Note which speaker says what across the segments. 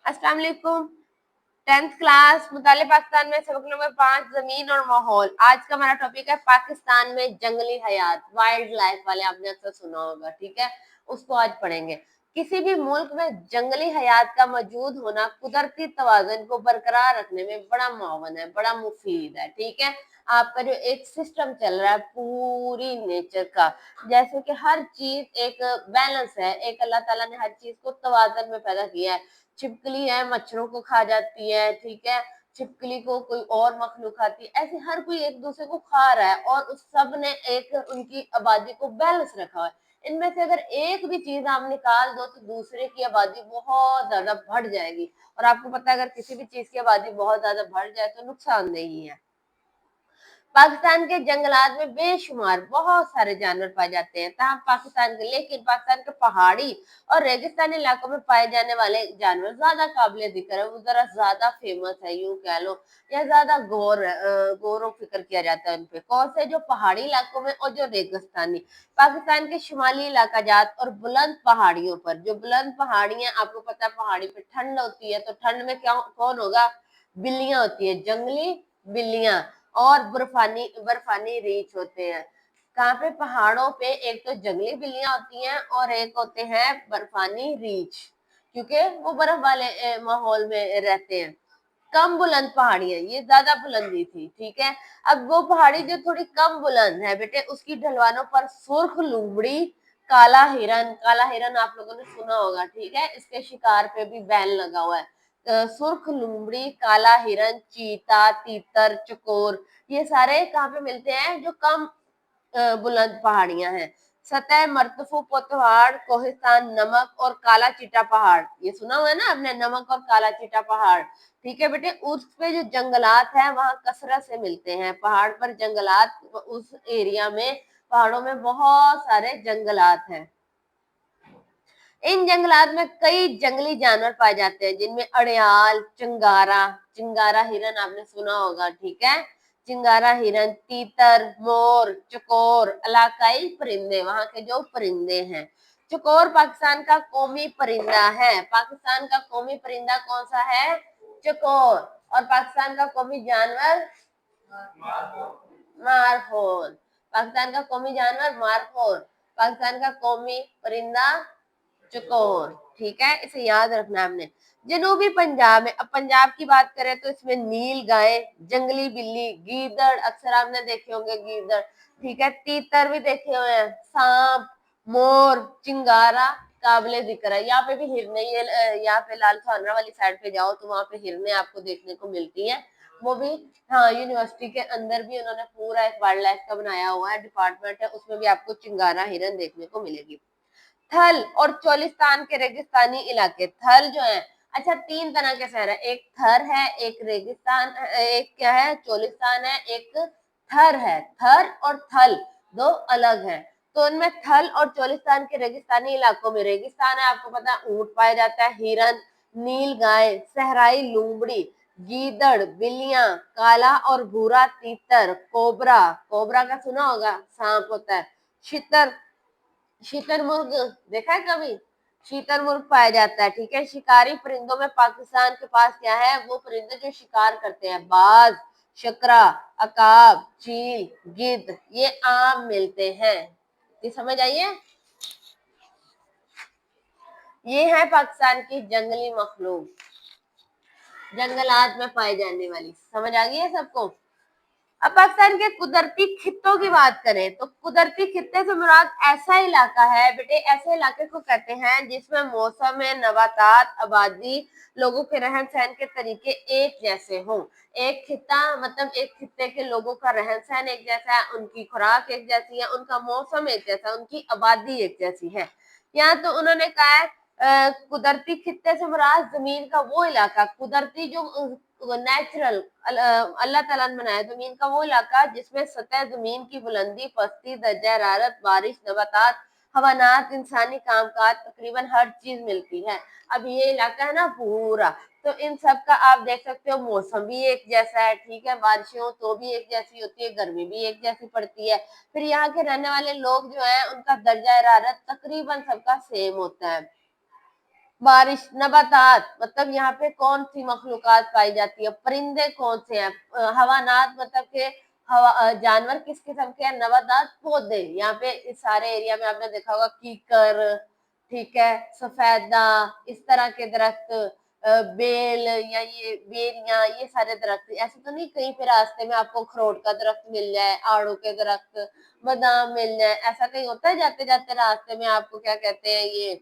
Speaker 1: अस्सलाम वालेकुम। 10th class मुताले Pakistan में सबक नंबर 5 जमीन और माहौल। आज का हमारा टॉपिक है पाकिस्तान में जंगली हयात, वाइल्ड लाइफ वाले, आपने अक्सर सुना होगा, ठीक है। उसको आज पढ़ेंगे। किसी भी मुल्क में जंगली हयात का मौजूद होना कुदरती तवाज़ुन को बरकरार रखने में बड़ा मुआवन है, बड़ा मुफीद है, ठीक है। आपका जो एक सिस्टम चल रहा है पूरी नेचर का, जैसे कि हर चीज एक बैलेंस है, एक अल्लाह ताला ने हर चीज को तवाज़ुन में पैदा किया है। छिपकली है, मच्छरों को खा जाती है, ठीक है। छिपकली को कोई और मखलूक खाती है, ऐसे हर कोई एक दूसरे को खा रहा है और उस सब ने एक उनकी आबादी को बैलेंस रखा हुआ है। इनमें से अगर एक भी चीज आप निकाल दो तो दूसरे की आबादी बहुत ज्यादा बढ़ जाएगी। और आपको पता है अगर किसी भी चीज की आबादी बहुत ज्यादा बढ़ जाए तो नुकसानदेही है। पाकिस्तान के जंगलात में बेशुमार बहुत सारे जानवर पाए जाते हैं, तहाँ लेकिन पाकिस्तान के पहाड़ी और रेगिस्तानी इलाकों में पाए जाने वाले जानवर ज्यादा काबिल जिक्र है, वो जरा ज्यादा फेमस है, यूं कह लो, या ज्यादा गौर फिक्र किया जाता है उनपे। कौन से? जो पहाड़ी इलाकों में और जो रेगिस्तानी। पाकिस्तान के शुमाली इलाका जात और बुलंद पहाड़ियों पर, जो बुलंद पहाड़ियां, आपको पता है पहाड़ी पे ठंड होती है, तो ठंड में क्या कौन होगा? बिल्लियां होती है, जंगली बिल्लियां। और बर्फानी बर्फानी रीछ होते हैं। कहाँ पे? पहाड़ों पे एक तो जंगली बिल्लियां होती हैं और एक होते हैं बर्फानी रीछ, क्योंकि वो बर्फ वाले माहौल में रहते हैं। कम बुलंद पहाड़ियां, ये ज्यादा बुलंदी थी, ठीक है। अब वो पहाड़ी जो थोड़ी कम बुलंद है बेटे, उसकी ढलवानों पर सुर्ख लूमड़ी, काला हिरन आप लोगों ने सुना होगा, ठीक है। इसके शिकार पे भी बैन लगा हुआ है। सुर्ख लूमड़ी, काला हिरन, चीता, तीतर, चकोर, ये सारे कहाँ पे मिलते हैं? जो कम बुलंद पहाड़ियां हैं। सतह मर्तफू पहाड़, कोहिस्तान, नमक और काला चीटा पहाड़, ये सुना हुआ है ना आपने, नमक और काला चीटा पहाड़, ठीक है बेटे। उस पे जो जंगलात हैं वहां कसरत से मिलते हैं, पहाड़ पर जंगलात, उस एरिया में पहाड़ों में बहुत सारे जंगलात हैं। इन जंगलात में कई जंगली जानवर पाए जाते हैं, जिनमें अड़ियाल, चिंगारा, चिंगारा हिरन आपने सुना होगा, ठीक है। चिंगारा हिरन, तीतर, मोर, चकोर, इलाकाई परिंदे, वहां के जो परिंदे हैं। चकोर पाकिस्तान का कौमी परिंदा है। पाकिस्तान का कौमी परिंदा कौन सा है? चकोर। और पाकिस्तान का कौमी जानवर मारफोन। पाकिस्तान का कौमी जानवर मारफोन। पाकिस्तान का कौमी परिंदा चकोर, ठीक है। इसे याद रखना हमने। जनूबी पंजाब में, अब पंजाब की बात करें तो इसमें नील गाय, जंगली बिल्ली, गीदड़, अक्सर आपने देखे होंगे गीदड़, ठीक है। तीतर भी देखे हुए हैं, सांप, मोर, चिंगारा काबिले जिक्र है। यहाँ पे भी हिरने, ये यहाँ पे लाल खानरा वाली साइड पे जाओ तो वहां पे हिरने आपको देखने को मिलती है। वो भी, हाँ, यूनिवर्सिटी के अंदर भी उन्होंने पूरा एक वाइल्ड लाइफ का बनाया हुआ है, डिपार्टमेंट है, उसमें भी आपको चिंगारा हिरन देखने को मिलेगी। थल और चोलिस्तान के रेगिस्तानी इलाके, थल जो है, अच्छा, तीन तरह के शहर है, एक थर है, एक रेगिस्तान, एक क्या है? चोलिस्तान है, एक थर है। थर और थल दो अलग है। तो उनमें थल और चोलिस्तान के रेगिस्तानी इलाकों में, रेगिस्तान है, आपको पता है, ऊंट पाया जाता है, हिरन, नील गाय, सहराई लूमड़ी, गीदड़, बिल्लियां, काला और भूरा तीतर, कोबरा, कोबरा का सुना होगा, सांप होता है, शितर, शीतरमुर्ग देखा है कभी? शीतरमुर्ग पाया जाता है, ठीक है। शिकारी परिंदों में पाकिस्तान के पास क्या है? वो परिंदे जो शिकार करते हैं, बाज, शकरा, अकाब, चील, गिद्ध, ये आम मिलते हैं। ये समझ आइए, ये है पाकिस्तान की जंगली मखलूक, जंगलात में पाई जाने वाली। समझ आ गई है सबको? अब पाकिस्तान के कुदरती खित्तों की बात करें तो कुदरती खित्ते से मुराद ऐसा इलाका है बेटे, ऐसे इलाके को कहते हैं जिसमें मौसम में नबातात, आबादी, लोगों के रहन सहन के तरीके एक जैसे हों। एक खित्ता मतलब एक खित्ते के लोगों का रहन सहन एक जैसा है, उनकी खुराक एक जैसी है, उनका मौसम एक जैसा है, उनकी आबादी एक जैसी है। यहाँ तो उन्होंने कहा है कुदरती खित्ते से मुराद जमीन का वो इलाका, कुदरती जो नेचुरल अल्लाह ताला ने बनाया जमीन का वो इलाका, जिसमें सतह जमीन की बुलंदी, पस्ती, दर्जा हरारत, बारिश, नबातात, हवानात, इंसानी कामकाज, तकरीबन हर चीज मिलती है। अब ये इलाका है ना पूरा, तो इन सब का आप देख सकते हो मौसम भी एक जैसा है, ठीक है। बारिशें हो तो भी एक जैसी होती है, गर्मी भी एक जैसी पड़ती है। फिर यहाँ के रहने वाले लोग जो है, उनका दर्जा हरारत तकरीबन सबका सेम होता है। बारिश, नबातात मतलब यहाँ पे कौन सी मखलूकात पाई जाती है, परिंदे कौन से हैं, हवानात मतलब के हवा जानवर किस किस्म के हैं, नबातात पौधे। यहाँ पे इस सारे एरिया में आपने देखा होगा कीकर, ठीक है, सफेदा, इस तरह के दरख्त, बेल या ये बेरियां, ये सारे दरख्त। ऐसे तो नहीं कहीं पे रास्ते में आपको अखरोट का दरख्त मिल जाए, आड़ू के दरख्त, बादाम मिल जाए, ऐसा कहीं होता है जाते जाते रास्ते में आपको क्या कहते हैं ये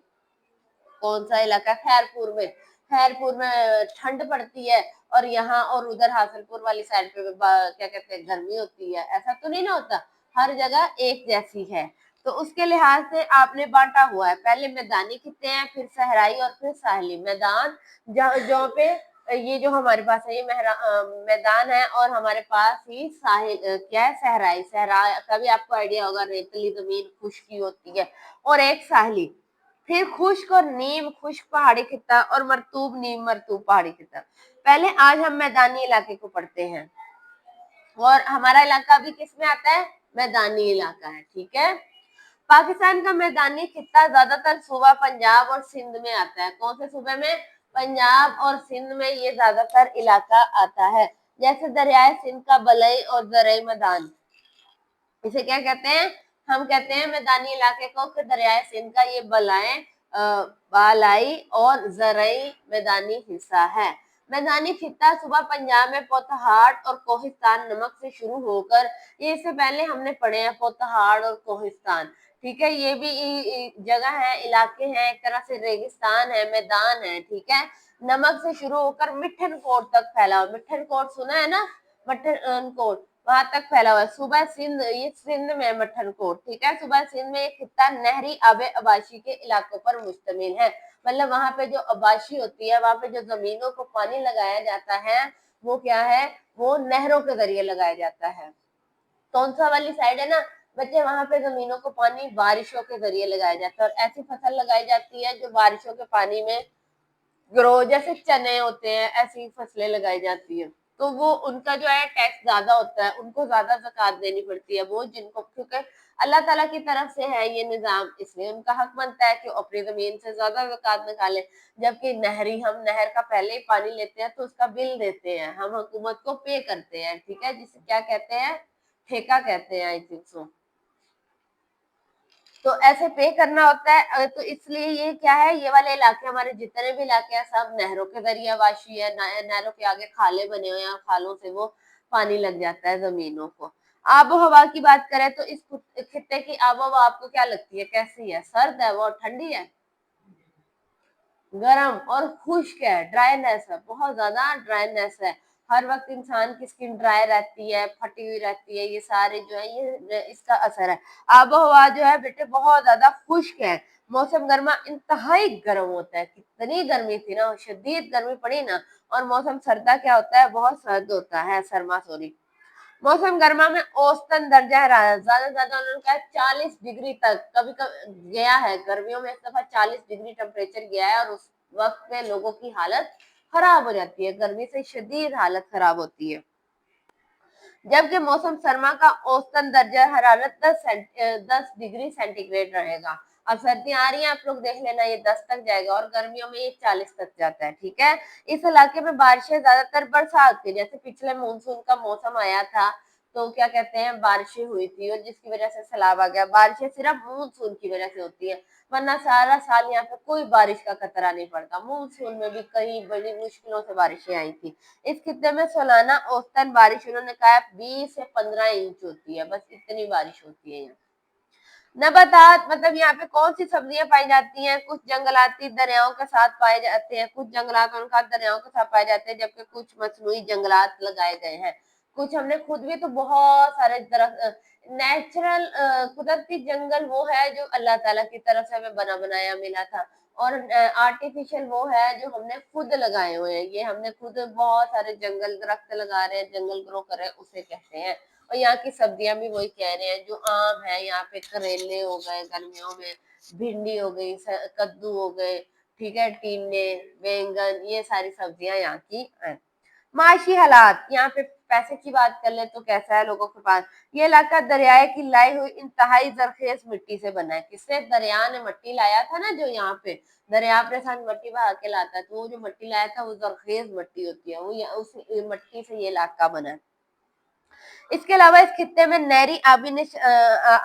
Speaker 1: कौन सा इलाका, खैरपुर में, खैरपुर में ठंड पड़ती है और यहाँ और उधर हासिलपुर वाली साइड पे क्या कहते हैं गर्मी होती है, ऐसा तो नहीं ना होता, हर जगह एक जैसी है। तो उसके लिहाज से आपने बांटा हुआ है, पहले मैदानी खिते हैं, फिर सहराई और फिर साहली। मैदान जहाँ पे ये जो हमारे पास है ये मैदान है, और हमारे पास ही साहिल क्या है, सहराई। सहरा का भी आपको आइडिया होगा, रेतली जमीन खुश्की होती है। और एक साहली, फिर खुश्क और नीम खुश्क पहाड़ी खिता, और मरतूब नीम मरतूब पहाड़ी खिता। पहले आज हम मैदानी इलाके को पढ़ते हैं, और हमारा इलाका भी किस में आता है, मैदानी इलाका है, ठीक है। पाकिस्तान का मैदानी खिता ज्यादातर सूबा पंजाब और सिंध में आता है। कौन से सूबे में, पंजाब और सिंध में ये ज्यादातर इलाका आता है। जैसे दरियाए सिंध का बलई और दरियाई मैदान, इसे क्या कहते हैं, हम कहते हैं मैदानी इलाके को, कि दरियाए सिंध का ये बालाई और जरई मैदानी हिस्सा है। मैदानी खिता सुबह पंजाब में पोतहाड़ और कोहिस्तान नमक से शुरू होकर, ये इससे पहले हमने पढ़े हैं पोतहाड़ और कोहिस्तान, ठीक है, ये भी जगह है, इलाके हैं, एक तरह से रेगिस्तान है, मैदान है, ठीक है। नमक से शुरू होकर मिठन कोट तक फैला हुआ, मिठन कोट सुना है ना, मठन कोट, वहां तक फैला हुआ है। सूबा सिंध, ये सिंध में मठन कोट, ठीक है। सूबा सिंध में एक खिता नहरी आबे आबाशी के इलाकों पर मुश्तमिल है, मतलब वहां पे जो आबाशी होती है, वहां पे जो जमीनों को पानी लगाया जाता है, वो क्या है, वो नहरों के जरिए लगाया जाता है। तौनसा वाली साइड है ना बच्चे, वहां पे जमीनों को पानी बारिशों के जरिए लगाया जाता है, और ऐसी फसल लगाई जाती है जो बारिशों के पानी में ग्रो, जैसे चने होते हैं, ऐसी फसलें लगाई जाती है। तो वो उनका जो है टैक्स ज्यादा होता है, उनको ज्यादा ज़कात देनी पड़ती है, वो जिनको, क्योंकि अल्लाह ताला की तरफ से है ये निजाम, इसलिए उनका हक बनता है कि अपनी जमीन से ज्यादा ज़कात निकाले। जबकि हम नहर का पहले ही पानी लेते हैं तो उसका बिल देते हैं, हम हुकूमत को पे करते हैं, ठीक है, जिसे क्या कहते हैं, ठेका कहते हैं, आई थिंक सो। तो ऐसे पे करना होता है, तो इसलिए ये क्या है, ये वाले इलाके, हमारे जितने भी इलाके हैं सब नहरों के जरिए वाशी है, नहरों के आगे खाले बने हुए हैं, खालों से वो पानी लग जाता है जमीनों को। आबो हवा की बात करें तो इस खित्ते की आबो हवा आपको क्या लगती है, कैसी है, सर्द है, वो ठंडी है, गरम और खुश्क है, ड्राईनेस है, बहुत ज्यादा ड्राईनेस है, हर वक्त इंसान की स्किन ड्राई रहती है, फटी हुई रहती है, ये सारे जो है ये इसका असर है। आबोहवा जो है बेटे बहुत ज्यादा खुश्क है, मौसम गर्मा इंतहाई गर्म होता है, कितनी गर्मी थी ना, शदीद गर्मी पड़ी ना, और मौसम सर्दा क्या होता है, बहुत सर्द होता है, सरमा सॉरी। मौसम गर्मा में औसतन दर्जा हरारत ज्यादा ज्यादा उन्होंने कहा 40 डिग्री तक, कभी कभी गया है, गर्मियों में इस दफा 40 डिग्री टेम्परेचर गया है, और उस वक्त पे लोगों की हालत खराब हो जाती है, गर्मी से शदीद हालत खराब होती है। जबकि मौसम सरमा का औसतन दर्जा हरारत 10 डिग्री सेंटीग्रेड रहेगा। अब सर्दियां आ रही हैं, आप लोग देख लेना, ये 10 तक जाएगा, और गर्मियों में ये 40 तक जाता है, ठीक है। इस इलाके में बारिशें ज्यादातर बरसात की, जैसे पिछले मानसून का मौसम आया था तो क्या कहते हैं बारिशें हुई थी, और जिसकी वजह से सैलाब आ गया। बारिशें सिर्फ मानसून की वजह से होती है, वरना सारा साल यहाँ पे कोई बारिश का खतरा नहीं पड़ता। मानसून में भी कई बड़ी मुश्किलों से बारिशें आई थी। इस खित्ते में सालाना औसतन बारिश उन्होंने कहा 20 से 15 इंच होती है, बस इतनी बारिश होती है यहाँ। नबातात मतलब यहाँ पे कौन सी सब्जियां पाई जाती हैं, कुछ जंगलाती दरियाओं के साथ पाए जाते हैं, कुछ जंगलात उनका दरियाओं के साथ पाए जाते हैं, जबकि कुछ मसनूई जंगलात लगाए गए हैं। कुछ हमने खुद भी तो बहुत सारे दरख्त, नेचुरल कुदरती जंगल वो है जो अल्लाह ताला की तरफ से हमें बना बनाया मिला था, और आर्टिफिशियल वो है जो हमने खुद लगाए हुए हैं, ये हमने खुद बहुत सारे जंगल दरख्त लगा रहे हैं, जंगल ग्रो कर रहे हैं, उसे कहते हैं। और यहाँ की सब्जियां भी वही कह रहे हैं, जो आम है, यहाँ पे करेले हो गए गर्मियों में, भिंडी हो गई, कद्दू हो गए, ठीक है, टींडे, बैंगन, ये सारी सब्जियां यहाँ की हैं। माशी हालात, यहाँ पे पैसे की बात कर ले तो कैसा है लोगों के पास, ये इलाका दरियाए की लाई हुई इंतहाई जरखेज मिट्टी से बना है। किससे? दरिया ने मिट्टी लाया था ना, जो यहाँ पे दरिया अपने साथ मिट्टी बहा के लाता है, तो वो जो मिट्टी लाया था वो जरखेज मिट्टी होती है, वो उस मिट्टी से ये इलाका बना है। इसके अलावा इस खित्ते में नहरी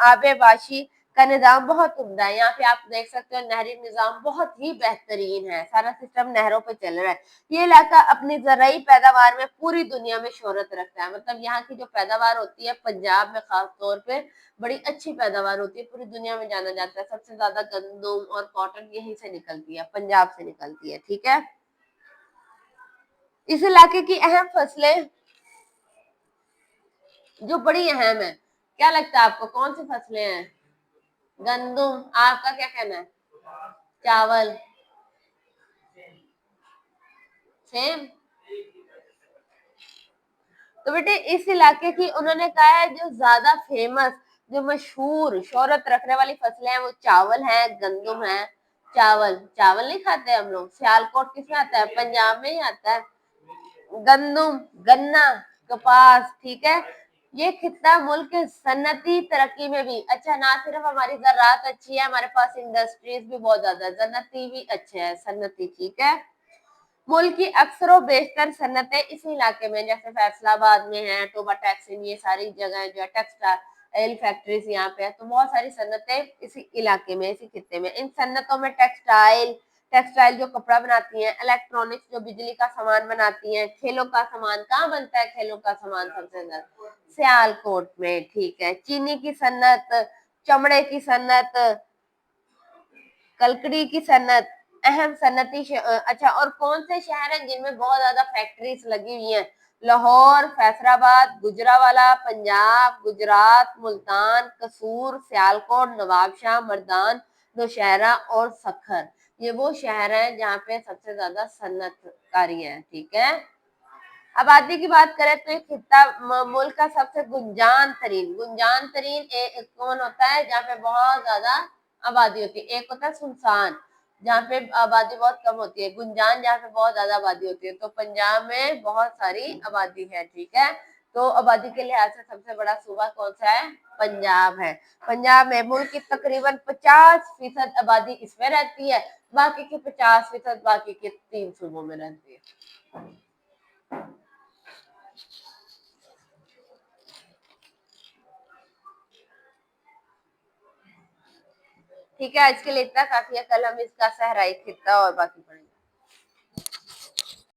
Speaker 1: आबेबाशी का निजाम बहुत उम्दा है। यहाँ पे आप देख सकते हो नहरी निजाम बहुत ही बेहतरीन है, सारा सिस्टम नहरों पे चल रहा है। ये इलाका अपनी जराई पैदावार में पूरी दुनिया में शोहरत रखता है, मतलब यहाँ की जो पैदावार होती है पंजाब में खास तौर पे बड़ी अच्छी पैदावार होती है, पूरी दुनिया में जाना जाता है। सबसे ज्यादा गंदम और कॉटन यहीं से निकलती है, पंजाब से निकलती है, ठीक है। इस इलाके की अहम फसलें जो बड़ी अहम है, क्या लगता है आपको कौन सी फसलें हैं? गंदम, आपका क्या कहना है? चावल, सेम। तो बेटे इस इलाके की उन्होंने कहा है जो ज्यादा फेमस, जो मशहूर शोहरत रखने वाली फसलें हैं वो चावल है, गंदम है। चावल, चावल नहीं खाते हम लोग, सियालकोट किसमें आता है? पंजाब में ही आता है। गंदम, गन्ना, कपास, ठीक है। ये खित्ता मुल्क के सन्नती तरक्की में भी अच्छा, ना सिर्फ हमारी ज़राअत अच्छी है, हमारे पास इंडस्ट्रीज भी बहुत ज्यादा है, सन्नती भी अच्छे है, सन्नती, ठीक है। मुल्क की अक्सर बेशतर सन्नतें इसी इलाके में, जैसे फैसलाबाद में है, टोबा टैक्सिन, ये सारी जगह जो है टेक्सटाइल फैक्ट्रीज यहाँ पे है, तो बहुत सारी सन्नतें इसी इलाके में, इसी खित्ते में। इन सन्नतों में टेक्सटाइल टेक्सटाइल जो कपड़ा बनाती हैं, इलेक्ट्रॉनिक्स जो बिजली का सामान बनाती हैं, खेलों का सामान कहाँ बनता है? खेलों का सामान सबसे ज्यादा सियालकोट में, ठीक है। चीनी की सन्नत, चमड़े की सन्नत, कलकड़ी की सन्नत, अहम सन्नती अच्छा, और कौन से शहर हैं जिनमें बहुत ज्यादा फैक्ट्रीज लगी हुई हैं? लाहौर, फैसलाबाद, गुजरावाला, पंजाब, गुजरात, मुल्तान, कसूर, सियालकोट, नवाबशाह, मर्दान, नौशहरा और सखर। ये वो शहर हैं जहाँ पे सबसे ज्यादा सन्नतकारी है, ठीक है। आबादी की बात करें तो ये खित्ता मुल्क का सबसे गुंजान तरीन कौन होता है? जहाँ पे बहुत ज्यादा आबादी होती है। एक होता है सुनसान, जहाँ पे आबादी बहुत कम होती है, गुंजान जहाँ पे बहुत ज्यादा आबादी होती है। तो पंजाब में बहुत सारी आबादी है, ठीक है। तो आबादी के लिहाज से सबसे बड़ा सूबा कौन सा है? पंजाब है। पंजाब में मुल्क की तकरीबन 50% आबादी इसमें रहती है, बाकी की 50% बाकी के 3 सूबों में रहती है। ठीक है, आज के लिए इतना काफी है, कल हम इसका सहराई खित्ता और बाकी पढ़ेंगे।